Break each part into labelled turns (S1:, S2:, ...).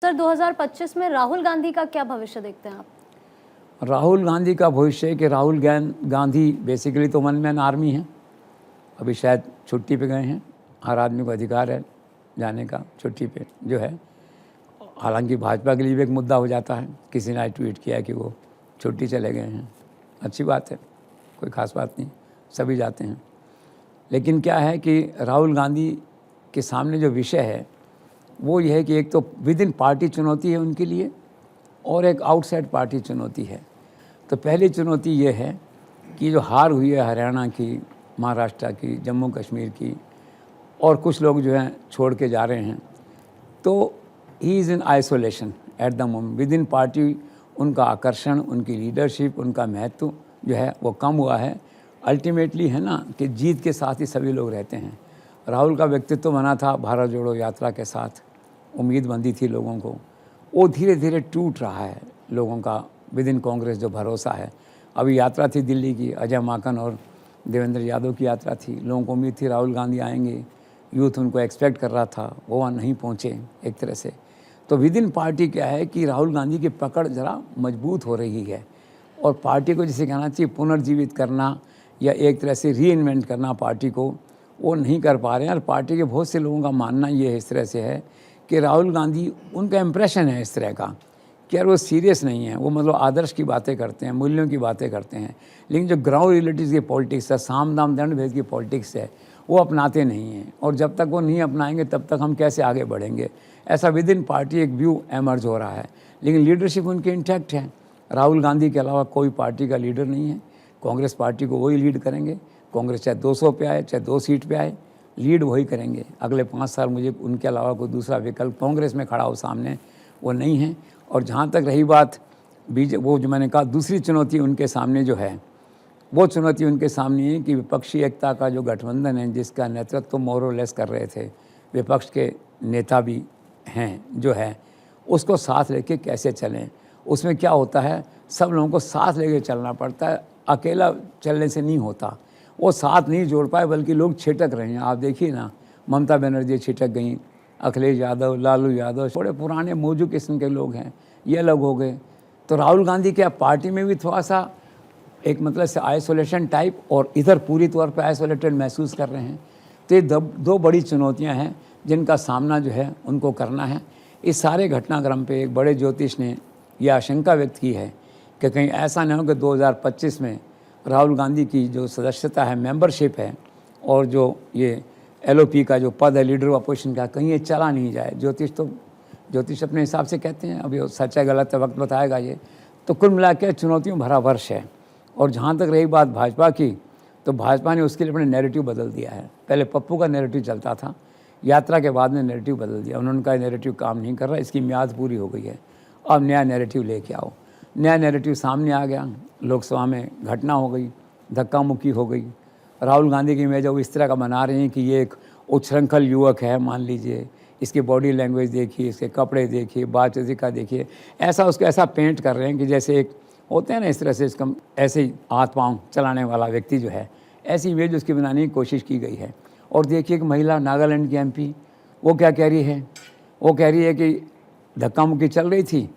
S1: Sir 2025 में राहुल गांधी का क्या भविष्य देखते हैं आप?
S2: राहुल गांधी का भविष्य है कि राहुल गांधी बेसिकली तो वन मैन आर्मी है। अभी शायद छुट्टी पे गए हैं। हर आदमी को अधिकार है जाने का छुट्टी पे जो है। हालांकि भाजपा के लिए भी एक मुद्दा हो जाता है। किसी ने ट्वीट किया कि वो छुट्टी चले गए हैं। अच्छी बात है, कोई ख़ास बात नहीं, सभी जाते हैं। लेकिन क्या है कि राहुल गांधी के सामने जो विषय है वो ये है कि एक तो विद इन पार्टी चुनौती है उनके लिए और एक आउटसाइड पार्टी चुनौती है। तो पहली चुनौती ये है कि जो हार हुई है हरियाणा की, महाराष्ट्र की, जम्मू कश्मीर की और कुछ लोग जो हैं छोड़ के जा रहे हैं, तो he is in isolation at the moment. With in party उनका आकर्षण, उनकी लीडरशिप, उनका महत्व जो है वो कम हुआ है। अल्टीमेटली है ना कि जीत के साथ ही सभी लोग रहते हैं। राहुल का व्यक्तित्व बना था भारत जोड़ो यात्रा के साथ, उम्मीद बंदी थी लोगों को, वो धीरे धीरे टूट रहा है। लोगों का विद इन कांग्रेस जो भरोसा है। अभी यात्रा थी दिल्ली की, अजय माकन और देवेंद्र यादव की यात्रा थी। लोगों को उम्मीद थी राहुल गांधी आएंगे, यूथ उनको एक्सपेक्ट कर रहा था, वो वहाँ नहीं पहुँचे एक तरह से। तो विद इन पार्टी क्या है कि राहुल गांधी की पकड़ ज़रा मजबूत हो रही है और पार्टी को जिसे कहना चाहिए पुनर्जीवित करना या एक तरह से रीइन्वेंट करना पार्टी को, वो नहीं कर पा रहे हैं। और पार्टी के बहुत से लोगों का मानना ये है इस तरह से है कि राहुल गांधी, उनका इम्प्रेशन है इस तरह का कि यार वो सीरियस नहीं है, वो मतलब आदर्श की बातें करते हैं, मूल्यों की बातें करते हैं, लेकिन जो ग्राउंड रियलिटीज़ की पॉलिटिक्स है, साम दाम दंड भेद की पॉलिटिक्स है, वो अपनाते नहीं हैं। और जब तक वो नहीं अपनाएंगे तब तक हम कैसे आगे बढ़ेंगे, ऐसा विद इन पार्टी एक व्यू एमर्ज हो रहा है। लेकिन लीडरशिप उनकी इंटैक्ट है। राहुल गांधी के अलावा कोई पार्टी का लीडर नहीं है। कांग्रेस पार्टी को वही लीड करेंगे। कांग्रेस चाहे 200 पे आए, चाहे 2 सीट पे आए, लीड वही करेंगे। अगले 5 साल मुझे उनके अलावा कोई दूसरा विकल्प कांग्रेस में खड़ा हो सामने वो नहीं है। और जहाँ तक रही बात वो जो मैंने कहा दूसरी चुनौती उनके सामने जो है, वो चुनौती उनके सामने है कि विपक्षी एकता का जो गठबंधन है, जिसका नेतृत्व तो मोर और लेस कर रहे थे, विपक्ष के नेता भी हैं जो है, उसको साथ लेके कैसे चलें। उसमें क्या होता है, सब लोगों को साथ लेके चलना पड़ता है, अकेला चलने से नहीं होता। वो साथ नहीं जोड़ पाए बल्कि लोग छिटक रहे हैं। आप देखिए ना, ममता बनर्जी छिटक गई, अखिलेश यादव, लालू यादव, थोड़े पुराने मौजू किस्म के लोग हैं, ये अलग हो गए। तो राहुल गांधी क्या पार्टी में भी थोड़ा सा एक मतलब से आइसोलेशन टाइप और इधर पूरी तौर पे आइसोलेटेड महसूस कर रहे हैं। तो ये दो बड़ी चुनौतियां हैं जिनका सामना जो है उनको करना है। इस सारे घटनाक्रम पे एक बड़े ज्योतिष ने यह आशंका व्यक्त की है कि कहीं ऐसा न हो कि 2025 में राहुल गांधी की जो सदस्यता है, मेंबरशिप है, और जो ये LOP का जो पद है, लीडर ऑफ अपोजिशन का, कहीं ये चला नहीं जाए। ज्योतिष अपने हिसाब से कहते हैं, अभी सच्चा गलत है वक्त बताएगा ये। तो कुल मिला के चुनौतियों भरा वर्ष है। और जहाँ तक रही बात भाजपा की, तो भाजपा ने उसके लिए अपने नैरेटिव बदल दिया है। पहले पप्पू का नैरेटिव चलता था, यात्रा के बाद में नैरेटिव बदल दिया। उन्होंने कहा नैरेटिव काम नहीं कर रहा, इसकी म्याद पूरी हो गई है, अब नया नैरेटिव लेके आओ। नया नैरेटिव सामने आ गया, लोकसभा में घटना हो गई, धक्का मुक्की हो गई। राहुल गांधी की इमेज वो इस तरह का बना रहे हैं कि ये एक उच्छृंखल युवक है, मान लीजिए, इसकी बॉडी लैंग्वेज देखिए, इसके कपड़े देखिए, बातचीत का देखिए, ऐसा उसको ऐसा पेंट कर रहे हैं कि जैसे एक होते हैं ना इस तरह से, इसका ऐसे ही हाथ पाँव चलाने वाला व्यक्ति जो है, ऐसी इमेज उसकी बनाने की कोशिश की गई है। और देखिए कि महिला नागालैंड की MP वो क्या कह रही है, वो कह रही है कि धक्का मुक्की चल रही थी।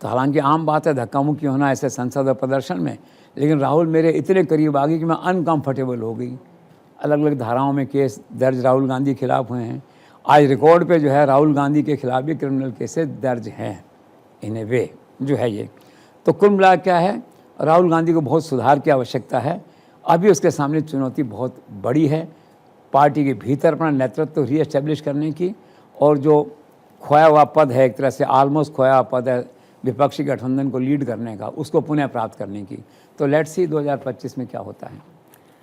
S2: तो हालांकि आम बात है धक्का मुक्की होना ऐसे संसद और प्रदर्शन में, लेकिन राहुल मेरे इतने करीब आ गई कि मैं अनकंफर्टेबल हो गई। अलग अलग धाराओं में केस दर्ज राहुल गांधी के खिलाफ हुए हैं। आज रिकॉर्ड पे जो है राहुल गांधी के खिलाफ भी क्रिमिनल केसेस दर्ज हैं इन ए वे जो है ये। तो कुल मिला क्या है, राहुल गांधी को बहुत सुधार की आवश्यकता है। अभी उसके सामने चुनौती बहुत बड़ी है, पार्टी के भीतर अपना नेतृत्व रीएस्टेब्लिश करने की, और जो खोया हुआ पद है, एक तरह से ऑलमोस्ट खोया हुआ पद है विपक्षी गठबंधन को लीड करने का, उसको पुनः प्राप्त करने की। तो लेट्स सी 2025 में क्या होता है।